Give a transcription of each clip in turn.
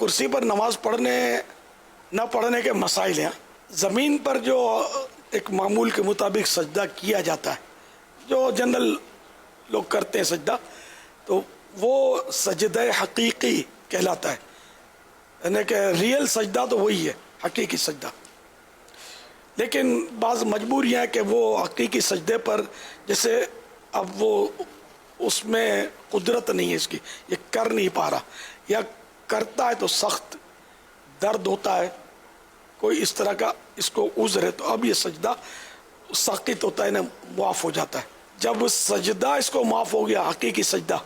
کرسی پر نماز پڑھنے نہ پڑھنے کے مسائل ہیں. زمین پر جو ایک معمول کے مطابق سجدہ کیا جاتا ہے, جو جنرل لوگ کرتے ہیں سجدہ, تو وہ سجدہ حقیقی کہلاتا ہے. یعنی کہ ریئل سجدہ تو وہی ہے, حقیقی سجدہ. لیکن بعض مجبوریاں ہیں کہ وہ حقیقی سجدے پر, جیسے اب وہ اس میں قدرت نہیں ہے اس کی, یہ کر نہیں پا رہا, یا کرتا ہے تو سخت درد ہوتا ہے, کوئی اس طرح کا اس کو عذر ہے, تو اب یہ سجدہ ساقط ہوتا ہے نا, معاف ہو جاتا ہے. جب سجدہ اس کو معاف ہو گیا, حقیقی سجدہ,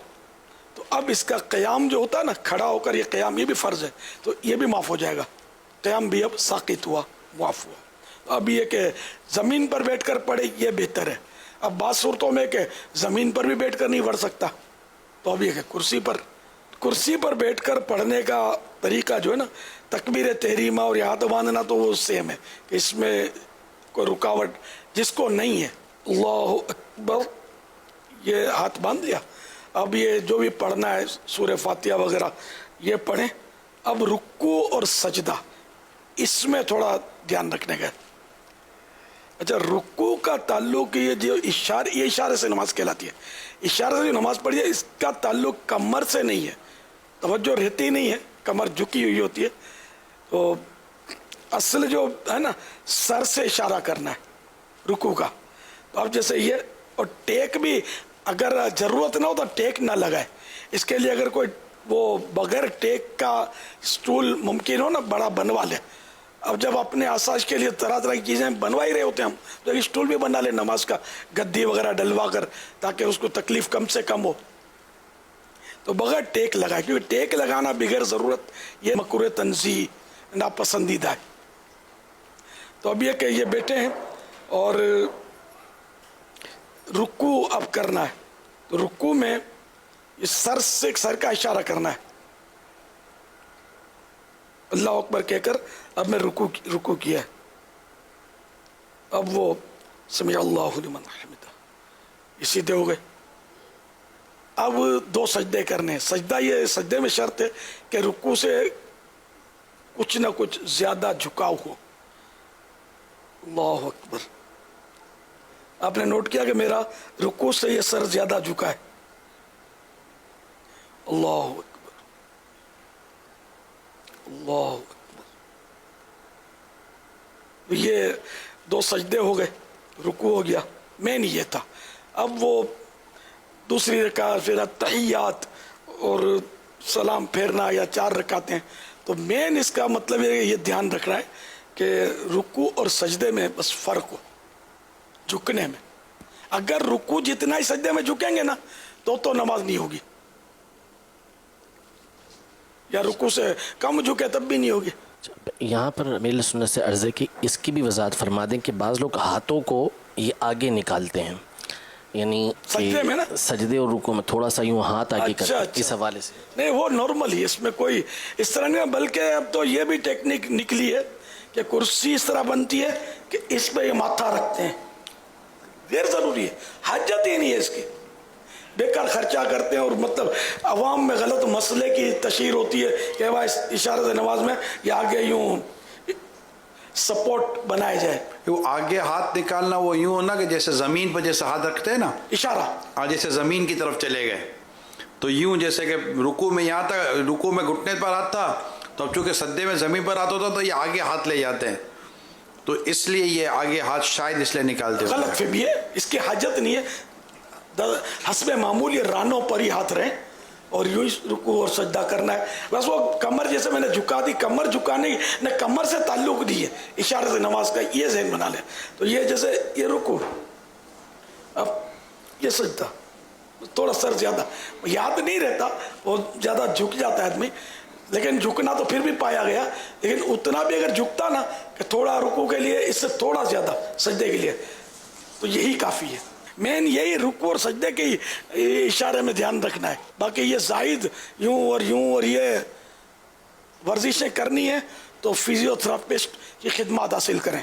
تو اب اس کا قیام جو ہوتا ہے نا, کھڑا ہو کر یہ قیام, یہ بھی فرض ہے, تو یہ بھی معاف ہو جائے گا. قیام بھی اب ساقط ہوا, معاف ہوا. اب یہ کہ زمین پر بیٹھ کر پڑھے یہ بہتر ہے. اب بعض صورتوں میں کہ زمین پر بھی بیٹھ کر نہیں پڑھ سکتا, تو اب یہ کہ کرسی پر بیٹھ کر پڑھنے کا طریقہ جو ہے نا, تکبیر تحریمہ اور ہاتھ باندھنا تو وہ سیم ہے, کہ اس میں کوئی رکاوٹ جس کو نہیں ہے, اللہ اکبر یہ ہاتھ باندھ لیا. اب یہ جو بھی پڑھنا ہے سورہ فاتحہ وغیرہ یہ پڑھیں. اب رکوع اور سجدہ اس میں تھوڑا دھیان رکھنے کا. اچھا, رکوع کا تعلق یہ جو اشارے سے نماز کہلاتی ہے. اشارے سے جو نماز پڑھی ہے اس کا تعلق کمر سے نہیں ہے, توجہ رہتی نہیں ہے, کمر جھکی ہوئی ہوتی ہے. تو اصل جو ہے نا سر سے اشارہ کرنا ہے رکوع کا. تو اب جیسے یہ, اور ٹیک بھی اگر ضرورت نہ ہو تو ٹیک نہ لگائے. اس کے لیے اگر کوئی وہ بغیر ٹیک کا سٹول ممکن ہو نا, بڑا بنوا لے. اب جب اپنے آسائش کے لیے طرح طرح کی چیزیں بنوا ہی رہے ہوتے ہیں ہم, تو ایک سٹول بھی بنا لے نماز کا, گدی وغیرہ ڈلوا کر, تاکہ اس کو تکلیف کم سے کم ہو. تو بغیر ٹیک لگائے, کیونکہ ٹیک لگانا بغیر ضرورت یہ مکروہ تنزیہ, ناپسندیدہ ہے. تو اب یہ کہ یہ بیٹھے ہیں اور رکوع اب کرنا ہے. تو رکوع میں اس سر کا اشارہ کرنا ہے, اللہ اکبر کہہ کر اب میں رکوع کیا ہے. اب وہ سمع اللہ لمن حمدہ, یہ سیدھے ہو گئے. اب 2 سجدے کرنے ہیں. سجدے میں شرط ہے کہ رکوع سے کچھ نہ کچھ زیادہ جھکاؤ ہو. اللہ اکبر. آپ نے نوٹ کیا کہ میرا رکوع سے یہ سر زیادہ جھکا ہے. اللہ اکبر, اللہ اکبر. یہ 2 سجدے ہو گئے, رکوع ہو گیا. مین یہ تھا. اب وہ دوسری رکعت, پھر تحیات اور سلام پھیرنا, یا 4 رکعتیں. تو مین اس کا مطلب ہے یہ دھیان رکھنا ہے کہ رکوع اور سجدے میں بس فرق ہو, جھکنے میں. اگر رکوع جتنا ہی سجدے میں جھکیں گے نا تو نماز نہیں ہوگی, یا رکوع سے کم جھکے تب بھی نہیں ہوگی. یہاں پر میری سنت سے عرض ہے کہ اس کی بھی وضاحت فرما دیں کہ بعض لوگ ہاتھوں کو یہ آگے نکالتے ہیں, یعنی سجدے میں نا, سجدے اور رکوع میں تھوڑا سا یوں ہاتھ آگے کرتے ہیں. اس حوالے سے نہیں, وہ نارمل ہی, اس میں کوئی اس طرح نہیں. بلکہ اب تو یہ بھی ٹیکنیک نکلی ہے کہ کرسی اس طرح بنتی ہے کہ اس پہ یہ ماتھا رکھتے ہیں. غیر ضروری ہے, حاجت ہی نہیں ہے اس کی, بیکار خرچہ کرتے ہیں. اور مطلب عوام میں غلط مسئلے کی تشہیر ہوتی ہے کہ بھائی اشارہ سے نماز میں یہ آگے یوں سپورٹ بنائے جائے. وہ آگے ہاتھ نکالنا وہ یوں ہونا کہ جیسے زمین پر جیسے ہاتھ رکھتے ہیں نا, اشارہ جیسے زمین کی طرف چلے گئے, تو یوں جیسے کہ رکوع میں یہاں تک, رکوع میں گھٹنے پر ہاتھ تھا, تو اب چونکہ سجدے میں زمین پر ہاتھ ہوتا تو یہ آگے ہاتھ لے جاتے ہیں, تو اس لیے یہ آگے ہاتھ شاید اس لیے نکالتے ہیں. غلط فہمی ہے, اس کی حاجت نہیں ہے. حسب معمول یہ رانوں پر ہی ہاتھ رہیں اور یوں ہی رکوع اور سجدہ کرنا ہے. بس وہ کمر جیسے میں نے جھکا دی, کمر جھکانے نہ کمر سے تعلق دی ہے, اشارے سے نماز کا یہ ذہن بنا لیں. تو یہ جیسے یہ رکوع, اب یہ سجدہ, تھوڑا سر زیادہ, یاد نہیں رہتا, وہ زیادہ جھک جاتا ہے آدمی. لیکن جھکنا تو پھر بھی پایا گیا, لیکن اتنا بھی اگر جھکتا نا کہ تھوڑا رکوع کے لیے, اس سے تھوڑا زیادہ سجدے کے لیے, تو یہی کافی ہے. مین یہی رکوع اور سجدے کے اشارے میں دھیان رکھنا ہے. باقی یہ زائد یوں اور یہ ورزشیں کرنی ہے تو فزیو تھراپسٹ کی خدمات حاصل کریں,